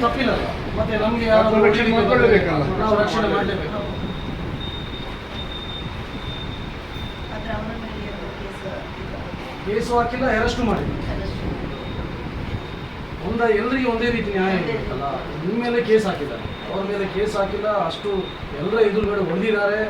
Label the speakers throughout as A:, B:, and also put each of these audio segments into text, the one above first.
A: ತಪ್ಪಿಲ್ಲ. ಮತ್ತೆ ನಮಗೆ ಯಾರು ರಕ್ಷಣೆ ಮಾಡ್ಕೊಳ್ಳೇಬೇಕಲ್ಲ, ನಾವು ರಕ್ಷಣೆ ಮಾಡಲೇಬೇಕು. ಕೇಸು ಹಾಕಿಲ್ಲ, ಅರೆಸ್ಟ್ ಮಾಡಿ. ಎಲ್ರಿಗೂ ಒಂದೇ ರೀತಿ ನ್ಯಾಯ ಇರಬೇಕಲ್ಲ. ನಿಮ್ಮ ಮೇಲೆ ಕೇಸ್ ಹಾಕಿದ್ದಾರೆ, ಅವ್ರ ಮೇಲೆ ಕೇಸ್ ಹಾಕಿಲ್ಲ, ಅಷ್ಟು ಎಲ್ಲರ ಎದುರುಗಡೆ ಹೊಡೆದಿದ್ದಾರೆ.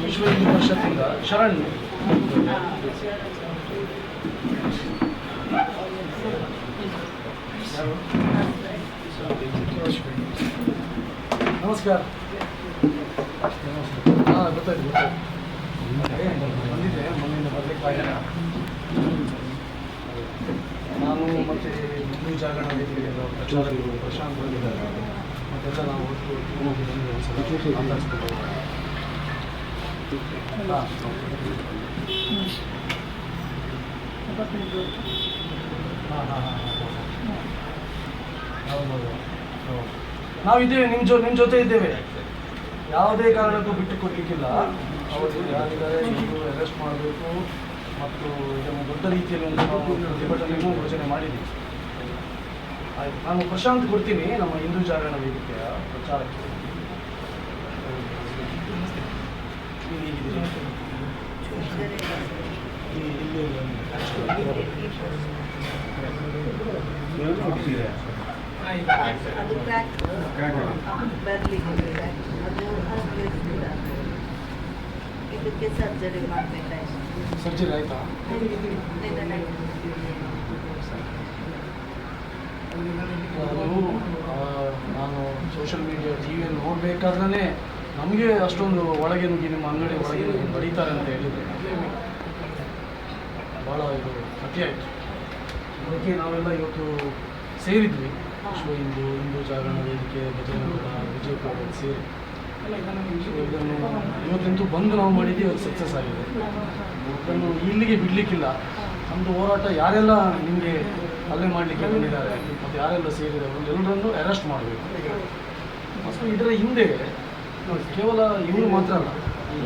A: ವಿಶ್ವ ಹಿಂದೂ ಪರಿಷತ್ತಿಂದ ಶರಣ್. ನಮಸ್ಕಾರ. ಗೊತ್ತಾಯ್ತು ಬಂದಿದ್ದೆ, ಮೊನ್ನೆಯಿಂದ ಬರಲಿಕ್ಕೆ. ನಾನು ಮತ್ತು ಹಿಂದೂ ಜಾಗರಣ ವೇದಿಕೆಯ ಪ್ರಚಾರಗಳು ಪ್ರಶಾಂತ್ ಬಂದಿದ್ದಾರೆ, ಮತ್ತೆಲ್ಲ ನಾವು ಒಟ್ಟು ಹೋಗಿ ಬಂದು ಒಂದ್ಸಲ ಮಾತಾಡಿಸ್ಬೇಕು. ನಾವಿದ್ದೇವೆ, ನಿಮ್ಮ ಜೊತೆ ಇದ್ದೇವೆ. ಯಾವುದೇ ಕಾರಣಕ್ಕೂ ಬಿಟ್ಟು ಕೊಡಲಿಕ್ಕಿಲ್ಲ. ಅವರು ಯಾರಿದ್ದಾರೆ ನೀವು ಅರೆಸ್ಟ್ ಮಾಡಬೇಕು ಮತ್ತು ಇದನ್ನು ದೊಡ್ಡ ರೀತಿಯಲ್ಲಿ ಒಂದು ನಾವು ಪ್ರತಿಭಟನೆಗೂ ಯೋಚನೆ ಮಾಡಿದ್ದೀವಿ. ಆಯ್ತು, ನಾನು ಪ್ರಶಾಂತ್ ಕೊಡ್ತೀನಿ ನಮ್ಮ ಹಿಂದೂ ಜಾಗರಣ ವೇದಿಕೆಯ ಪ್ರಚಾರಕ್ಕೆ.
B: ಇದಕ್ಕೆ ಸರ್ಜರಿ ಮಾಡಬೇಕಾಯ್ತು.
A: ಸರ್ಜರಿ ಆಯ್ತಾ? ನಾನು ಸೋಷಿಯಲ್ ಮೀಡಿಯಾ ಟಿವಿಯಲ್ಲಿ ನೋಡಬೇಕಾದ್ರೆ ನಮಗೆ ಅಷ್ಟೊಂದು ಒಳಗೆ ನುಗ್ಗಿ ನಿಮ್ಮ ಅಂಗಡಿ ಒಳಗೆ ಬರೀತಾರೆ ಅಂತ ಹೇಳಿದರೆ ಭಾಳ ಇದು ಅತಿಯಾಯಿತು. ಅದಕ್ಕೆ ನಾವೆಲ್ಲ ಇವತ್ತು ಸೇರಿದ್ವಿ. ವಿಶ್ವ ಹಿಂದೂ ಜಾಗರಣ ವೇದಿಕೆ, ಬಜರಂಗ ಬಿಜೆಪಿ ಅವರಲ್ಲಿ ಸೇರಿ ಇದನ್ನು ಇವತ್ತಂತೂ ಬಂದು ನಾವು ಮಾಡಿದ್ದೀವಿ, ಅದು ಸಕ್ಸಸ್ ಆಗಿದೆ. ಇದನ್ನು ಇಲ್ಲಿಗೆ ಬಿಡಲಿಕ್ಕಿಲ್ಲ. ನಮ್ಮದು ಹೋರಾಟ ಯಾರೆಲ್ಲ ನಿಮಗೆ ಹಲ್ಲೆ ಮಾಡಲಿಕ್ಕೆ ಬಂದಿದ್ದಾರೆ ಮತ್ತು ಯಾರೆಲ್ಲ ಸೇರಿದ್ದಾರೆ ಅವರೆಲ್ಲರನ್ನು ಅರೆಸ್ಟ್ ಮಾಡಬೇಕು. ಮತ್ತು ಇದರ ಹಿಂದೆ ಕೇವಲ ಇವರು ಮಾತ್ರ ಅಲ್ಲ,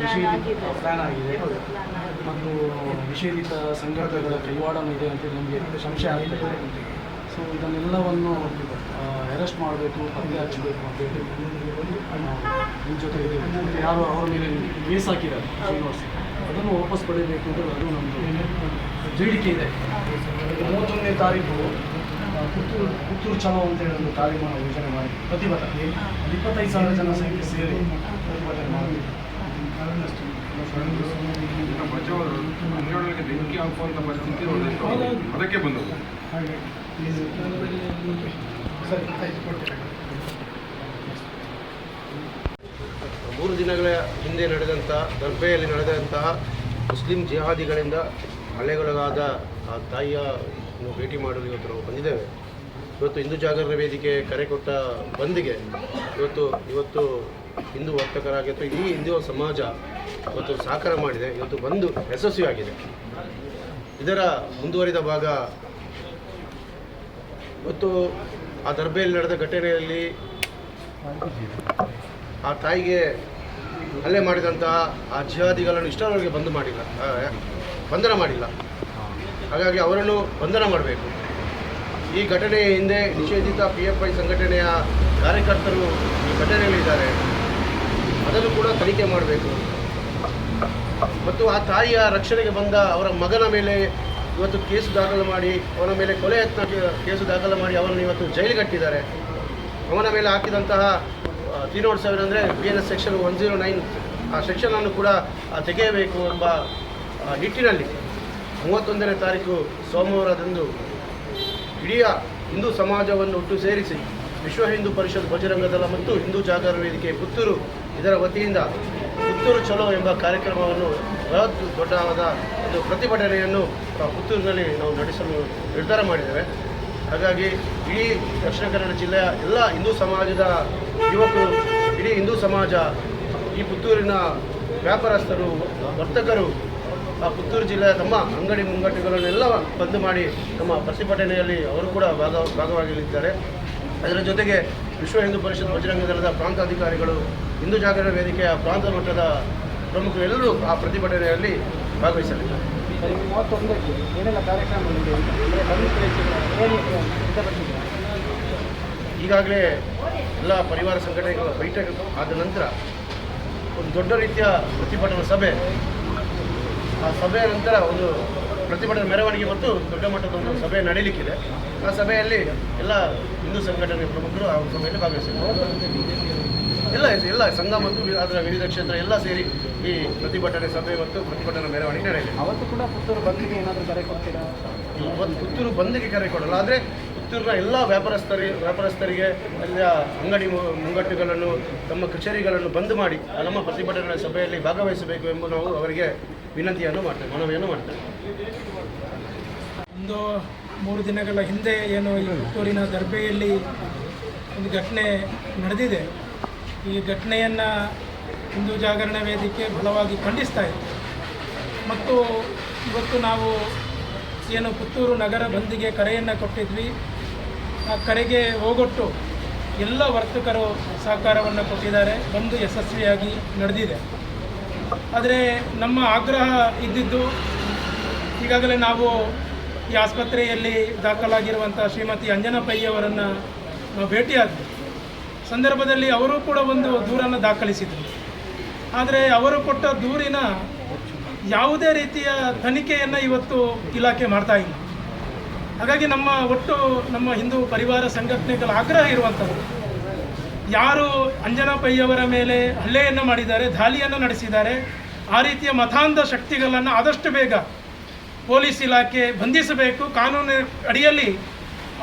A: ನಿಷೇಧಿತ ಪ್ಲ್ಯಾನ್ ಆಗಿದೆ ಮತ್ತು ನಿಷೇಧಿತ ಸಂಘಟನೆಗಳ ಕೈವಾಡನೂ ಇದೆ ಅಂತ ನಮಗೆ ಸಂಶಯ ಆಗ್ತದೆ. ಸೊ ಇದನ್ನೆಲ್ಲವನ್ನು ಅರೆಸ್ಟ್ ಮಾಡಬೇಕು, ಪತ್ತೆ ಹಚ್ಚಬೇಕು ಅಂತೇಳಿ ನಿಮ್ಮ ಜೊತೆ ಇದೆ. ಮತ್ತು ಯಾರು ಅವರ ಮೇಲೆ ಕೇಸ್ ಹಾಕಿದ್ದಾರೆ ಶ್ರೀನಿವಾಸ್, ಅದನ್ನು ವಾಪಸ್ ಪಡೆಯಬೇಕು ಅಂತ ಅದು ನಮ್ಮದು ಬೇಡಿಕೆ ಇದೆ. 31ನೇ ತಾರೀಕು ಪುತ್ತೂರು ಚಲೋ ಅಂತೇಳಿ ಒಂದು ಕಾರ್ಯಕ್ರಮ ಯೋಜನೆ ಮಾಡಿ ಪ್ರತಿಭಟನೆ 25,000 ಜನ ಸಂಖ್ಯೆ ಸೇರಿ ಪ್ರತಿಭಟನೆ ಮಾಡಿ
C: ಅಂಗಡಿಗಳಿಗೆ ಬೆಂಕಿ ಹಾಕುವಂಥ ಪರಿಸ್ಥಿತಿ ಅದಕ್ಕೆ ಬಂದವು.
D: ಮೂರು ದಿನಗಳ ಹಿಂದೆ ನಡೆದಂಥ ದರ್ಬೆಯಲ್ಲಿ ನಡೆದಂತಹ ಮುಸ್ಲಿಂ ಜಿಹಾದಿಗಳಿಂದ ಹಲ್ಲೆಗೊಳಗಾದ ಆ ತಾಯಿಯ ಭೇಟಿ ಮಾಡಲು ಇವತ್ತು ನಾವು ಬಂದಿದ್ದೇವೆ. ಇವತ್ತು ಹಿಂದೂ ಜಾಗರಣ ವೇದಿಕೆ ಕರೆ ಕೊಟ್ಟ ಬಂದ್ಗೆ ಇವತ್ತು ಹಿಂದೂ ವರ್ತಕರಾಗಿ ಅಥವಾ ಇಡೀ ಹಿಂದೂ ಸಮಾಜ ಇವತ್ತು ಸಹಕಾರ ಮಾಡಿದೆ. ಇವತ್ತು ಬಂದು ಯಶಸ್ವಿಯಾಗಿದೆ. ಇದರ ಮುಂದುವರಿದ ಭಾಗ ಇವತ್ತು ಆ ದರ್ಬೆಯಲ್ಲಿ ನಡೆದ ಘಟನೆಯಲ್ಲಿ ಆ ತಾಯಿಗೆ ಹಲ್ಲೆ ಮಾಡಿದಂತಹ ಆ ಜಿಹಾದಿಗಳನ್ನು ಇಷ್ಟರವರೆಗೆ ಬಂಧನ ಮಾಡಿಲ್ಲ. ಹಾಗಾಗಿ ಅವರನ್ನು ಬಂಧನ ಮಾಡಬೇಕು. ಈ ಘಟನೆಯ ಹಿಂದೆ ನಿಷೇಧಿತ PFI ಸಂಘಟನೆಯ ಕಾರ್ಯಕರ್ತರು ಈ ಘಟನೆಯಲ್ಲಿದ್ದಾರೆ, ಅದನ್ನು ಕೂಡ ತನಿಖೆ ಮಾಡಬೇಕು. ಮತ್ತು ಆ ತಾಯಿಯ ರಕ್ಷಣೆಗೆ ಬಂದ ಅವರ ಮಗನ ಮೇಲೆ ಇವತ್ತು ಕೇಸು ದಾಖಲು ಮಾಡಿ, ಅವನ ಮೇಲೆ ಕೊಲೆ ಯತ್ನ ಕೇಸು ದಾಖಲು ಮಾಡಿ ಅವರನ್ನು ಇವತ್ತು ಜೈಲಿಗಟ್ಟಿದ್ದಾರೆ. ಅವನ ಮೇಲೆ ಹಾಕಿದಂತಹ 307 ಅಂದರೆ BNS ಸೆಕ್ಷನ್ 109 ಆ ಸೆಕ್ಷನನ್ನು ಕೂಡ ತೆಗೆಯಬೇಕು ಎಂಬ ನಿಟ್ಟಿನಲ್ಲಿ 31ನೇ ತಾರೀಕು ಸೋಮವಾರದಂದು ಇಡೀ ಹಿಂದೂ ಸಮಾಜವನ್ನು ಒಟ್ಟು ಸೇರಿಸಿ ವಿಶ್ವ ಹಿಂದೂ ಪರಿಷತ್ ಬಜರಂಗ ದಳ ಮತ್ತು ಹಿಂದೂ ಜಾಗರಣ ವೇದಿಕೆ ಪುತ್ತೂರು ಇದರ ವತಿಯಿಂದ ಪುತ್ತೂರು ಚಲೋ ಎಂಬ ಕಾರ್ಯಕ್ರಮವನ್ನು ಬೃಹತ್ ದೊಡ್ಡವಾದ ಒಂದು ಪ್ರತಿಭಟನೆಯನ್ನು ಪುತ್ತೂರಿನಲ್ಲಿ ನಾವು ನಡೆಸಲು ನಿರ್ಧಾರ ಮಾಡಿದ್ದೇವೆ. ಹಾಗಾಗಿ ಇಡೀ ದಕ್ಷಿಣ ಕನ್ನಡ ಜಿಲ್ಲೆಯ ಎಲ್ಲ ಹಿಂದೂ ಸಮಾಜದ ಯುವಕರು, ಇಡೀ ಹಿಂದೂ ಸಮಾಜ, ಈ ಪುತ್ತೂರಿನ ವ್ಯಾಪಾರಸ್ಥರು, ವರ್ತಕರು ಆ ಪುತ್ತೂರು ಜಿಲ್ಲೆಯ ತಮ್ಮ ಅಂಗಡಿ ಮುಂಗಟ್ಟುಗಳನ್ನೆಲ್ಲ ಬಂದ್ ಮಾಡಿ ನಮ್ಮ ಪ್ರತಿಭಟನೆಯಲ್ಲಿ ಅವರು ಕೂಡ ಭಾಗವಾಗಿದ್ದಾರೆ. ಅದರ ಜೊತೆಗೆ ವಿಶ್ವ ಹಿಂದೂ ಪರಿಷತ್ ಬಜರಂಗ ದಳದ ಪ್ರಾಂತಾಧಿಕಾರಿಗಳು, ಹಿಂದೂ ಜಾಗರಣ ವೇದಿಕೆಯ ಪ್ರಾಂತ ಮಟ್ಟದ ಪ್ರಮುಖರು ಎಲ್ಲರೂ ಆ ಪ್ರತಿಭಟನೆಯಲ್ಲಿ ಭಾಗವಹಿಸಲಿದ್ದಾರೆ. ಈಗಾಗಲೇ ಎಲ್ಲ ಪರಿವಾರ ಸಂಘಟನೆಗಳ ಬೈಠಕ್ ಆದ ನಂತರ ಒಂದು ದೊಡ್ಡ ರೀತಿಯ ಪ್ರತಿಭಟನಾ ಸಭೆ, ಆ ಸಭೆಯ ನಂತರ ಒಂದು ಪ್ರತಿಭಟನಾ ಮೆರವಣಿಗೆ ಮತ್ತು ದೊಡ್ಡ ಮಟ್ಟದ ಒಂದು ಸಭೆ ನಡೀಲಿಕ್ಕಿದೆ. ಆ ಸಭೆಯಲ್ಲಿ ಎಲ್ಲ ಹಿಂದೂ ಸಂಘಟನೆ ಪ್ರಮುಖರು ಆ ಸಭೆಯಲ್ಲಿ ಭಾಗವಹಿಸಿದ್ದಾರೆ. ಎಲ್ಲ ಸಂಘ ಮತ್ತು ಅದರ ವಿವಿಧ ಕ್ಷೇತ್ರ ಎಲ್ಲ ಸೇರಿ ಈ ಪ್ರತಿಭಟನೆ ಸಭೆ ಮತ್ತು ಪ್ರತಿಭಟನಾ ಮೆರವಣಿಗೆ ನಡೆಯಲಿದೆ.
A: ಅವತ್ತು ಕೂಡ ಪುತ್ತೂರು ಬಂದ್ಗೆ ಏನಾದರೂ ಕರೆ ಕೊಡ್ತೀರಾ?
D: ಇವತ್ತು ಪುತ್ತೂರು ಬಂದ್ಗೆ ಕರೆ ಕೊಡಲ್ಲ, ಆದರೆ ಪುತ್ತೂರಿನ ಎಲ್ಲ ವ್ಯಾಪಾರಸ್ಥರಿಗೆ ಅಲ್ಲಿಯ ಅಂಗಡಿ ಮುಂಗಟ್ಟುಗಳನ್ನು, ತಮ್ಮ ಕಚೇರಿಗಳನ್ನು ಬಂದ್ ಮಾಡಿ ನಮ್ಮ ಪ್ರತಿಭಟನಾ ಸಭೆಯಲ್ಲಿ ಭಾಗವಹಿಸಬೇಕು ಎಂಬ ನಾವು ಅವರಿಗೆ ವಿನಂತಿಯನ್ನು ಮಾಡ್ತೇವೆ, ಮನವಿಯನ್ನು ಮಾಡ್ತೇವೆ.
E: ಒಂದು 3 ದಿನಗಳ ಹಿಂದೆ ಏನು ಈ ಪುತ್ತೂರಿನ ದರ್ಬೆಯಲ್ಲಿ ಒಂದು ಘಟನೆ ನಡೆದಿದೆ. ಈ ಘಟನೆಯನ್ನು ಹಿಂದೂ ಜಾಗರಣ ವೇದಿಕೆ ಬಲವಾಗಿ ಖಂಡಿಸ್ತಾ ಇದೆ. ಮತ್ತು ಇವತ್ತು ನಾವು ಏನು ಪುತ್ತೂರು ನಗರ ಬಂದ್ಗೆ ಕರೆಯನ್ನು ಕೊಟ್ಟಿದ್ವಿ, ಆ ಕರೆಗೆ ಹೋಗೊಟ್ಟು ಎಲ್ಲ ವರ್ತಕರು ಸಹಕಾರವನ್ನು ಕೊಟ್ಟಿದ್ದಾರೆ. ಬಂದು ಯಶಸ್ವಿಯಾಗಿ ನಡೆದಿದೆ. ಆದರೆ ನಮ್ಮ ಆಗ್ರಹ ಇದ್ದಿದ್ದು, ಈಗಾಗಲೇ ನಾವು ಈ ಆಸ್ಪತ್ರೆಯಲ್ಲಿ ದಾಖಲಾಗಿರುವಂಥ ಶ್ರೀಮತಿ ಅಂಜನಾ ಪೈ ಅವರನ್ನು ನಾವು ಭೇಟಿಯಾದ್ವಿ. ಸಂದರ್ಭದಲ್ಲಿ ಅವರು ಕೂಡ ಒಂದು ದೂರನ್ನು ದಾಖಲಿಸಿದರು. ಆದರೆ ಅವರು ಕೊಟ್ಟ ದೂರಿನ ಯಾವುದೇ ರೀತಿಯ ತನಿಖೆಯನ್ನು ಇವತ್ತು ಇಲಾಖೆ ಮಾಡ್ತಾ ಇಲ್ಲ. ಹಾಗಾಗಿ ನಮ್ಮ ಹಿಂದೂ ಪರಿವಾರ ಸಂಘಟನೆಗಳ ಆಗ್ರಹ ಇರುವಂಥದ್ದು, ಯಾರು ಅಂಜನಾ ಪೈ ಅವರ ಮೇಲೆ ಹಲ್ಲೆಯನ್ನು ಮಾಡಿದ್ದಾರೆ, ದಾಳಿಯನ್ನು ನಡೆಸಿದ್ದಾರೆ, ಆ ರೀತಿಯ ಮತಾಂಧ ಶಕ್ತಿಗಳನ್ನು ಆದಷ್ಟು ಬೇಗ ಪೊಲೀಸ್ ಇಲಾಖೆ ಬಂಧಿಸಬೇಕು, ಕಾನೂನಿನ ಅಡಿಯಲ್ಲಿ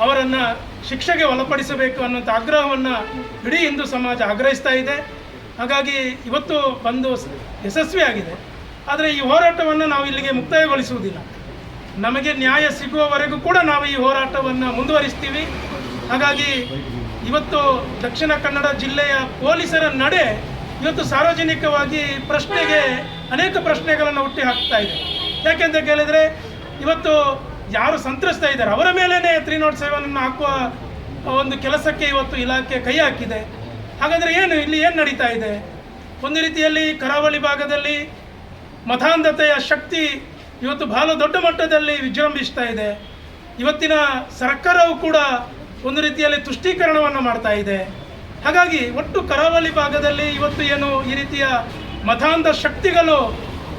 E: ಅವರನ್ನು ಶಿಕ್ಷೆಗೆ ಒಳಪಡಿಸಬೇಕು ಅನ್ನುವಂಥ ಆಗ್ರಹವನ್ನು ಇಡೀ ಹಿಂದೂ ಸಮಾಜ ಆಗ್ರಹಿಸ್ತಾ ಇದೆ. ಹಾಗಾಗಿ ಇವತ್ತು ಬಂದು ಯಶಸ್ವಿಯಾಗಿದೆ. ಆದರೆ ಈ ಹೋರಾಟವನ್ನು ನಾವು ಇಲ್ಲಿಗೆ ಮುಕ್ತಾಯಗೊಳಿಸುವುದಿಲ್ಲ. ನಮಗೆ ನ್ಯಾಯ ಸಿಗುವವರೆಗೂ ಕೂಡ ನಾವು ಈ ಹೋರಾಟವನ್ನು ಮುಂದುವರಿಸ್ತೀವಿ. ಹಾಗಾಗಿ ಇವತ್ತು ದಕ್ಷಿಣ ಕನ್ನಡ ಜಿಲ್ಲೆಯ ಪೊಲೀಸರ ನಡೆ ಇವತ್ತು ಸಾರ್ವಜನಿಕವಾಗಿ ಅನೇಕ ಪ್ರಶ್ನೆಗಳನ್ನು ಹುಟ್ಟಿ ಹಾಕ್ತಾ ಇದೆ. ಯಾಕೆಂತ ಕೇಳಿದರೆ, ಇವತ್ತು ಯಾರು ಸಂತ್ರಸ್ತ ಇದ್ದಾರೆ ಅವರ ಮೇಲೇ 307 ಹಾಕುವ ಒಂದು ಕೆಲಸಕ್ಕೆ ಇವತ್ತು ಇಲಾಖೆ ಕೈ ಹಾಕಿದೆ. ಹಾಗಾದರೆ ಇಲ್ಲಿ ಏನು ನಡೀತಾ ಇದೆ? ಒಂದು ರೀತಿಯಲ್ಲಿ ಕರಾವಳಿ ಭಾಗದಲ್ಲಿ ಮತಾಂಧತೆಯ ಶಕ್ತಿ ಇವತ್ತು ಬಹಳ ದೊಡ್ಡ ಮಟ್ಟದಲ್ಲಿ ವಿಜೃಂಭಿಸ್ತಾ ಇದೆ. ಇವತ್ತಿನ ಸರ್ಕಾರವು ಕೂಡ ಒಂದು ರೀತಿಯಲ್ಲಿ ತುಷ್ಟೀಕರಣವನ್ನು ಮಾಡ್ತಾ ಇದೆ. ಹಾಗಾಗಿ ಒಟ್ಟು ಕರಾವಳಿ ಭಾಗದಲ್ಲಿ ಇವತ್ತು ಈ ರೀತಿಯ ಮತಾಂಧ ಶಕ್ತಿಗಳು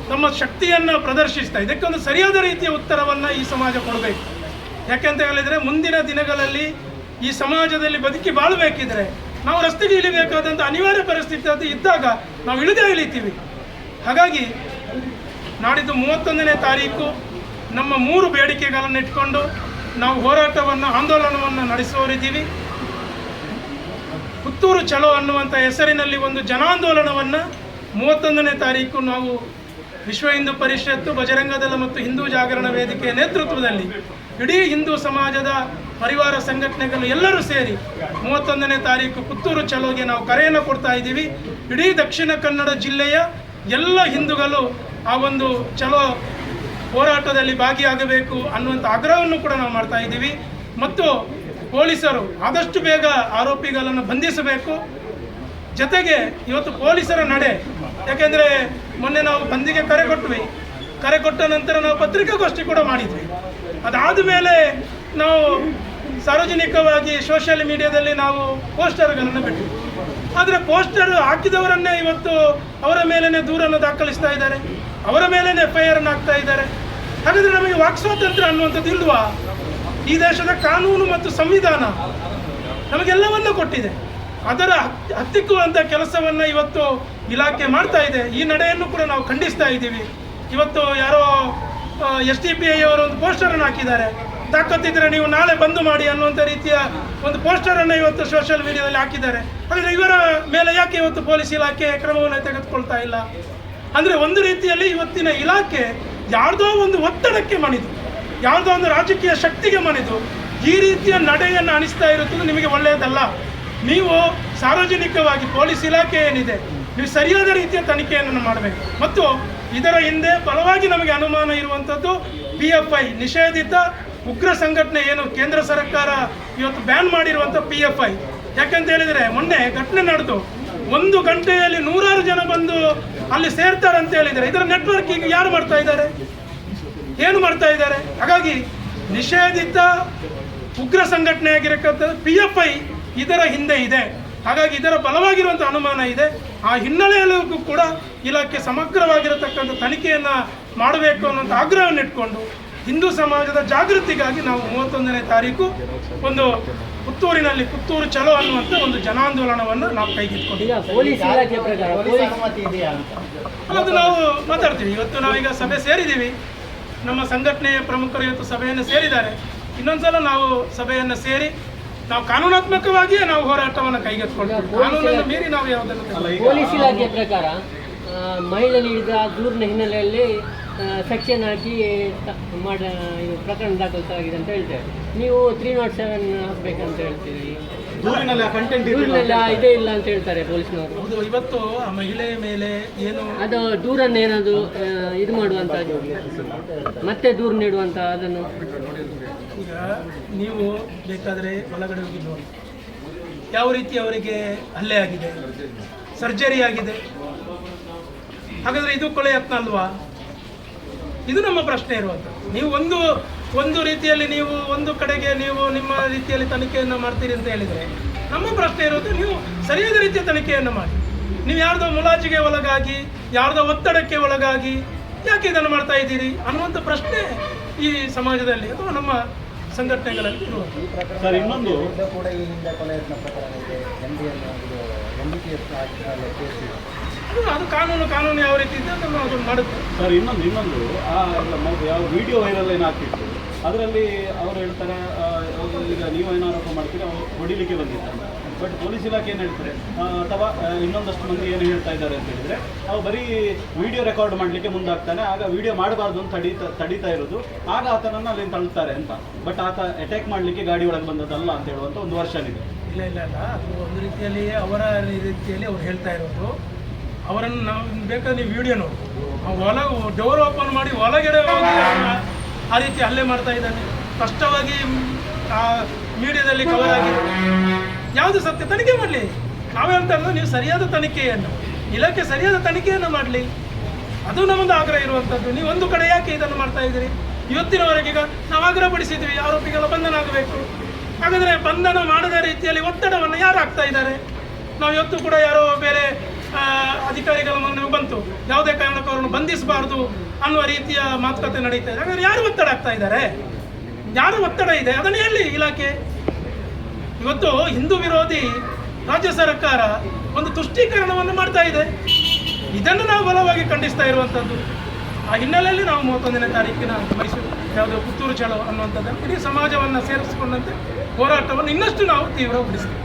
E: ತಮ್ಮ ಶಕ್ತಿಯನ್ನು ಪ್ರದರ್ಶಿಸ್ತಾ, ಇದಕ್ಕೊಂದು ಸರಿಯಾದ ರೀತಿಯ ಉತ್ತರವನ್ನು ಈ ಸಮಾಜ ಕೊಡಬೇಕು. ಯಾಕೆಂತ ಹೇಳಿದರೆ, ಮುಂದಿನ ದಿನಗಳಲ್ಲಿ ಈ ಸಮಾಜದಲ್ಲಿ ಬದುಕಿ ಬಾಳಬೇಕಿದ್ರೆ ನಾವು ರಸ್ತೆಗೆ ಇಳಿಬೇಕಾದಂಥ ಅನಿವಾರ್ಯ ಪರಿಸ್ಥಿತಿ ಅದು ಇದ್ದಾಗ ನಾವು ಇಳಿತೀವಿ. ಹಾಗಾಗಿ ನಾಡಿದ್ದು 31ನೇ ತಾರೀಕು ನಮ್ಮ 3 ಬೇಡಿಕೆಗಳನ್ನು ಇಟ್ಕೊಂಡು ನಾವು ಆಂದೋಲನವನ್ನು ನಡೆಸುವವರಿದ್ದೀವಿ. ಪುತ್ತೂರು ಚಲೋ ಅನ್ನುವಂಥ ಹೆಸರಿನಲ್ಲಿ ಒಂದು ಜನಾಂದೋಲನವನ್ನು 31ನೇ ತಾರೀಕು ನಾವು ವಿಶ್ವ ಹಿಂದೂ ಪರಿಷತ್ತು, ಬಜರಂಗ ದಳ ಮತ್ತು ಹಿಂದೂ ಜಾಗರಣ ವೇದಿಕೆಯ ನೇತೃತ್ವದಲ್ಲಿ ಇಡೀ ಹಿಂದೂ ಸಮಾಜದ ಪರಿವಾರ ಸಂಘಟನೆಗಳು ಎಲ್ಲರೂ ಸೇರಿ 31ನೇ ತಾರೀಕು ಪುತ್ತೂರು ಚಲೋಗೆ ನಾವು ಕರೆಯನ್ನು ಕೊಡ್ತಾ ಇದ್ದೀವಿ. ಇಡೀ ದಕ್ಷಿಣ ಕನ್ನಡ ಜಿಲ್ಲೆಯ ಎಲ್ಲ ಹಿಂದೂಗಳು ಆ ಒಂದು ಚಲೋ ಹೋರಾಟದಲ್ಲಿ ಭಾಗಿಯಾಗಬೇಕು ಅನ್ನುವಂಥ ಆಗ್ರಹವನ್ನು ಕೂಡ ನಾವು ಮಾಡ್ತಾ ಇದ್ದೀವಿ. ಮತ್ತು ಪೊಲೀಸರು ಆದಷ್ಟು ಬೇಗ ಆರೋಪಿಗಳನ್ನು ಬಂಧಿಸಬೇಕು. ಜೊತೆಗೆ ಇವತ್ತು ಪೊಲೀಸರ ನಡೆ, ಯಾಕೆಂದರೆ ಮೊನ್ನೆ ನಾವು ಬಂದಿಗೆ ಕರೆ ಕೊಟ್ಟ ನಂತರ ನಾವು ಪತ್ರಿಕಾಗೋಷ್ಠಿ ಕೂಡ ಮಾಡಿದ್ವಿ. ಅದಾದ ಮೇಲೆ ನಾವು ಸಾರ್ವಜನಿಕವಾಗಿ ಸೋಷಿಯಲ್ ಮೀಡಿಯಾದಲ್ಲಿ ನಾವು ಪೋಸ್ಟರ್ಗಳನ್ನು ಬಿಟ್ಟಿವಿ. ಆದರೆ ಪೋಸ್ಟರ್ ಹಾಕಿದವರನ್ನೇ ಇವತ್ತು ಅವರ ಮೇಲೇ ದೂರನ್ನು ದಾಖಲಿಸ್ತಾ ಇದ್ದಾರೆ, ಅವರ ಮೇಲೇ FIR ಹಾಕ್ತಾ ಇದ್ದಾರೆ. ಹಾಗಾದರೆ ನಮಗೆ ವಾಕ್ ಸ್ವಾತಂತ್ರ್ಯ ಅನ್ನುವಂಥದ್ದು ಇಲ್ವಾ? ಈ ದೇಶದ ಕಾನೂನು ಮತ್ತು ಸಂವಿಧಾನ ನಮಗೆಲ್ಲವನ್ನೂ ಕೊಟ್ಟಿದೆ. ಅದರ ಹತ್ತಿಕ್ಕುವಂಥ ಕೆಲಸವನ್ನು ಇವತ್ತು ಇಲಾಖೆ ಮಾಡ್ತಾ ಇದೆ. ಈ ನಡೆಯನ್ನು ಕೂಡ ನಾವು ಖಂಡಿಸ್ತಾ ಇದ್ದೀವಿ. ಇವತ್ತು ಯಾರೋ SDPI ಅವರು ಒಂದು ಪೋಸ್ಟರನ್ನು ಹಾಕಿದ್ದಾರೆ, ತಾಕತ್ತಿದ್ರೆ ನೀವು ನಾಳೆ ಬಂದು ಮಾಡಿ ಅನ್ನುವಂಥ ರೀತಿಯ ಒಂದು ಪೋಸ್ಟರನ್ನು ಇವತ್ತು ಸೋಷಿಯಲ್ ಮೀಡಿಯಾದಲ್ಲಿ ಹಾಕಿದ್ದಾರೆ. ಹಾಗಾದರೆ ಇವರ ಮೇಲೆ ಯಾಕೆ ಇವತ್ತು ಪೊಲೀಸ್ ಇಲಾಖೆ ಕ್ರಮವನ್ನು ತೆಗೆದುಕೊಳ್ತಾ ಇಲ್ಲ? ಅಂದರೆ ಒಂದು ರೀತಿಯಲ್ಲಿ ಇವತ್ತಿನ ಇಲಾಖೆ ಯಾರ್ದೋ ಒಂದು ಒತ್ತಡಕ್ಕೆ ಮಣಿದು ಯಾವುದೋ ಒಂದು ರಾಜಕೀಯ ಶಕ್ತಿಗೆ ಮಣಿದು ಈ ರೀತಿಯ ನಡೆಯನ್ನು ಅನಿಸ್ತಾ ಇರುತ್ತದೆ ನಿಮಗೆ ಒಳ್ಳೆಯದಲ್ಲ. ನೀವು ಸಾರ್ವಜನಿಕವಾಗಿ ಪೊಲೀಸ್ ಇಲಾಖೆ ಏನಿದೆ, ನೀವು ಸರಿಯಾದ ರೀತಿಯ ತನಿಖೆಯನ್ನು ಮಾಡಬೇಕು. ಮತ್ತು ಇದರ ಹಿಂದೆ ಬಲವಾಗಿ ನಮಗೆ ಅನುಮಾನ ಇರುವಂಥದ್ದು PFI, ನಿಷೇಧಿತ ಉಗ್ರ ಸಂಘಟನೆ, ಏನು ಕೇಂದ್ರ ಸರ್ಕಾರ ಇವತ್ತು ಬ್ಯಾನ್ ಮಾಡಿರುವಂಥ PFI. ಯಾಕಂತ ಹೇಳಿದರೆ ಮೊನ್ನೆ ಘಟನೆ ನಡೆದು 1 ಗಂಟೆಯಲ್ಲಿ 100 ಜನ ಬಂದು ಅಲ್ಲಿ ಸೇರ್ತಾರೆ ಅಂತ ಹೇಳಿದರೆ ಇದರ ನೆಟ್ವರ್ಕಿಂಗ್ ಯಾರು ಮಾಡ್ತಾ ಇದ್ದಾರೆ, ಏನು ಮಾಡ್ತಾ ಇದ್ದಾರೆ? ಹಾಗಾಗಿ ನಿಷೇಧಿತ ಉಗ್ರ ಸಂಘಟನೆ ಆಗಿರತಕ್ಕಂಥದ್ದು PFI ಇದರ ಹಿಂದೆ ಇದೆ. ಹಾಗಾಗಿ ಇದರ ಬಲವಾಗಿರುವಂಥ ಅನುಮಾನ ಇದೆ. ಆ ಹಿನ್ನೆಲೆಯಲ್ಲೂ ಕೂಡ ಇಲಾಖೆ ಸಮಗ್ರವಾಗಿರತಕ್ಕಂಥ ತನಿಖೆಯನ್ನು ಮಾಡಬೇಕು ಅನ್ನೋಂಥ ಆಗ್ರಹವನ್ನು ಇಟ್ಕೊಂಡು ಹಿಂದೂ ಸಮಾಜದ ಜಾಗೃತಿಗಾಗಿ ನಾವು 31ನೇ ತಾರೀಕು ಒಂದು ಪುತ್ತೂರಿನಲ್ಲಿ ಪುತ್ತೂರು ಚಲೋ ಅನ್ನುವಂಥ ಒಂದು ಜನಾಂದೋಲನವನ್ನು ನಾವು ಕೈಗೆತ್ತಿಕೊಂಡಿದ್ದೀವಿ. ಅದು ನಾವು ಮಾತಾಡ್ತೀವಿ. ಇವತ್ತು ನಾವೀಗ ಸಭೆ ಸೇರಿದ್ದೀವಿ, ನಮ್ಮ ಸಂಘಟನೆಯ ಪ್ರಮುಖರು ಇವತ್ತು ಸಭೆಯನ್ನು ಸೇರಿದ್ದಾರೆ. ಇನ್ನೊಂದ್ಸಲ ನಾವು ಸಭೆಯನ್ನು ಸೇರಿ ನಾವು ಕಾನೂನಾತ್ಮಕವಾಗಿಯೇ ನಾವು ಹೋರಾಟವನ್ನು ಕೈಗೆತ್ತಿಕೊಳ್ತೀವಿ. ಕಾನೂನನ್ನು ಮೀರಿ ನಾವು ಯಾವುದನ್ನು
F: ಪೊಲೀಸ್ ಇಲಾಖೆ ಪ್ರಕಾರ ಮಹಿಳೆ ನೀಡಿದ ದೂರಿನ ಹಿನ್ನೆಲೆಯಲ್ಲಿ ಸೆಕ್ಷನ್ ಹಾಕಿ ಇದು ಪ್ರಕರಣ ದಾಖಲಿಸಲಾಗಿದೆ ಅಂತ ಹೇಳ್ತೇವೆ. ನೀವು 307 ಹಾಕಬೇಕಂತ ಹೇಳ್ತೀವಿ. ದೂರಿನಲ್ಲಿ ಇದೇ ಇಲ್ಲ ಅಂತ ಹೇಳ್ತಾರೆ ಪೊಲೀಸ್ನವರು.
E: ಹೌದು, ಇವತ್ತು ಆ ಮಹಿಳೆಯ ಮೇಲೆ ಏನು
F: ಅದು ದೂರನ್ನು ಏನಾದರೂ ಇದು ಮಾಡುವಂಥ ಮತ್ತೆ ದೂರು ನೀಡುವಂಥ ಅದನ್ನು
E: ಈಗ ನೀವು ಬೇಕಾದರೆ ಒಳಗಡೆ ಹೋಗಿ ನೋಡಿ ಯಾವ ರೀತಿ ಅವರಿಗೆ ಹಲ್ಲೆ ಆಗಿದೆ, ಸರ್ಜರಿ ಆಗಿದೆ. ಹಾಗಾದರೆ ಇದು ಕೊಲೆ ಯತ್ನ ಅಲ್ವಾ? ಇದು ನಮ್ಮ ಪ್ರಶ್ನೆ ಇರುವಂಥದ್ದು. ನೀವು ಒಂದು ರೀತಿಯಲ್ಲಿ ನೀವು ಒಂದು ಕಡೆಗೆ ನೀವು ನಿಮ್ಮ ರೀತಿಯಲ್ಲಿ ತನಿಖೆಯನ್ನು ಮಾಡ್ತೀರಿ ಅಂತ ಹೇಳಿದರೆ ನಮ್ಮ ಪ್ರಶ್ನೆ ಇರೋದು ನೀವು ಸರಿಯಾದ ರೀತಿಯ ತನಿಖೆಯನ್ನು ಮಾಡಿ. ನೀವು ಯಾರ್ದೋ ಮುಲಾಜಿಗೆ ಒಳಗಾಗಿ, ಯಾರ್ದೋ ಒತ್ತಡಕ್ಕೆ ಒಳಗಾಗಿ ಯಾಕೆ ಇದನ್ನು ಮಾಡ್ತಾ ಇದ್ದೀರಿ ಅನ್ನುವಂಥ ಪ್ರಶ್ನೆ ಈ ಸಮಾಜದಲ್ಲಿ ಅಥವಾ ನಮ್ಮ ಸಂಘಟನೆಗಳಲ್ಲಿ ಇರುವುದು.
G: ಸರ್, ಇನ್ನೊಂದು
E: ಅದು ಕಾನೂನು ಯಾವ ರೀತಿ ಇದೆ ಅದನ್ನು ಅದನ್ನು ಮಾಡುತ್ತೆ.
G: ಸರ್, ಇನ್ನೊಂದು ಯಾವ ವಿಡಿಯೋ ವೈರಲ್ ಏನಾಗ್ತಿತ್ತು ಅದರಲ್ಲಿ ಅವ್ರು ಹೇಳ್ತಾರೆ ಈಗ ನೀವು ಏನು ಆರೋಪ ಮಾಡ್ತೀರಿ ಅವ್ರು ಹೊಡಿಲಿಕ್ಕೆ ಬಂದಿದ್ದಾರೆ. ಬಟ್ ಪೊಲೀಸ್ ಇಲಾಖೆ ಏನು ಹೇಳ್ತಾರೆ ಅಥವಾ ಇನ್ನೊಂದಷ್ಟು ಮಂದಿ ಏನು ಹೇಳ್ತಾ ಇದ್ದಾರೆ ಅಂತ ಹೇಳಿದರೆ ಅವ್ರು ಬರೀ ವಿಡಿಯೋ ರೆಕಾರ್ಡ್ ಮಾಡಲಿಕ್ಕೆ ಮುಂದಾಗ್ತಾನೆ. ಆಗ ವಿಡಿಯೋ ಮಾಡಬಾರ್ದು ಅಂತ ತಡೀತಾ ಇರೋದು, ಆಗ ಆತನನ್ನು ಅಲ್ಲಿ ತಳ್ಳುತ್ತಾರೆ ಅಂತ. ಬಟ್ ಆತ ಅಟ್ಯಾಕ್ ಮಾಡಲಿಕ್ಕೆ ಗಾಡಿ ಒಳಗೆ ಬಂದದ್ದಲ್ಲ ಅಂತ ಹೇಳುವಂಥ ಒಂದು ವರ್ಷನ್ ಇದೆ.
E: ಇಲ್ಲ ಅದು ಒಂದು ರೀತಿಯಲ್ಲಿ ಅವರ ರೀತಿಯಲ್ಲಿ ಅವ್ರು ಹೇಳ್ತಾ ಇರೋದು. ಅವರನ್ನು ನಾವು ಬೇಕಾದ್ರೆ ನೀವು ವಿಡಿಯೋ ನೋಡಿ, ಒಳಗೆ ಡೋರ್ ಓಪನ್ ಮಾಡಿ ಒಳಗಡೆ ಹೋಗಿ ಆ ರೀತಿ ಹಲ್ಲೆ ಮಾಡ್ತಾ ಇದ್ದಾನೆ. ಸ್ಪಷ್ಟವಾಗಿ ಆ ಮೀಡಿಯಾದಲ್ಲಿ ಕವರ್ ಆಗಿದೆ. ಯಾವುದು ಸತ್ಯ ತನಿಖೆ ಮಾಡಲಿ. ನಾವು ಹೇಳ್ತಾ ಇರೋದು ನೀವು ಸರಿಯಾದ ತನಿಖೆಯನ್ನು, ಇಲಾಖೆ ಸರಿಯಾದ ತನಿಖೆಯನ್ನು ಮಾಡಲಿ. ಅದು ನಮ್ಮದು ಆಗ್ರಹ ಇರುವಂಥದ್ದು. ನೀವು ಒಂದು ಕಡೆ ಯಾಕೆ ಇದನ್ನು ಮಾಡ್ತಾ ಇದ್ದೀರಿ? ಇವತ್ತಿನವರೆಗೆ ಈಗ ನಾವು ಆಗ್ರಹ ಪಡಿಸಿದ್ವಿ ಆರೋಪಿಗಳ ಬಂಧನ ಆಗಬೇಕು. ಹಾಗಾದರೆ ಬಂಧನ ಮಾಡದ ರೀತಿಯಲ್ಲಿ ಒತ್ತಡವನ್ನು ಯಾರು ಹಾಕ್ತಾ ಇದ್ದಾರೆ? ನಾವು ಇವತ್ತು ಕೂಡ ಯಾರೋ ಬೇರೆ ಅಧಿಕಾರಿಗಳ ಮನೆ ಬಂತು, ಯಾವುದೇ ಕಾರಣಕ್ಕೂ ಅವರನ್ನು ಬಂಧಿಸಬಾರ್ದು ಅನ್ನುವ ರೀತಿಯ ಮಾತುಕತೆ ನಡೀತಾ ಇದೆ. ಹಾಗಾದ್ರೆ ಯಾರು ಒತ್ತಡ ಆಗ್ತಾ ಇದ್ದಾರೆ? ಯಾರು ಒತ್ತಡ ಇದೆ ಅದನ್ನು ಹೇಳಿ ಇಲಾಖೆ. ಇವತ್ತು ಹಿಂದೂ ವಿರೋಧಿ ರಾಜ್ಯ ಸರ್ಕಾರ ಒಂದು ತುಷ್ಟೀಕರಣವನ್ನು ಮಾಡ್ತಾ ಇದೆ. ಇದನ್ನು ನಾವು ಬಲವಾಗಿ ಖಂಡಿಸ್ತಾ ಇರುವಂಥದ್ದು. ಆ ಹಿನ್ನೆಲೆಯಲ್ಲಿ ನಾವು 31ನೇ ತಾರೀಕಿನ ಮೈಸೂರು ಯಾವುದೋ ಪುತ್ತೂರು ಚಲೋ ಅನ್ನುವಂಥದ್ದನ್ನು ಇಡೀ ಸಮಾಜವನ್ನು ಸೇರಿಸಿಕೊಂಡಂತೆ ಹೋರಾಟವನ್ನು ಇನ್ನಷ್ಟು ನಾವು ತೀವ್ರಗೊಳಿಸ್ತೀವಿ.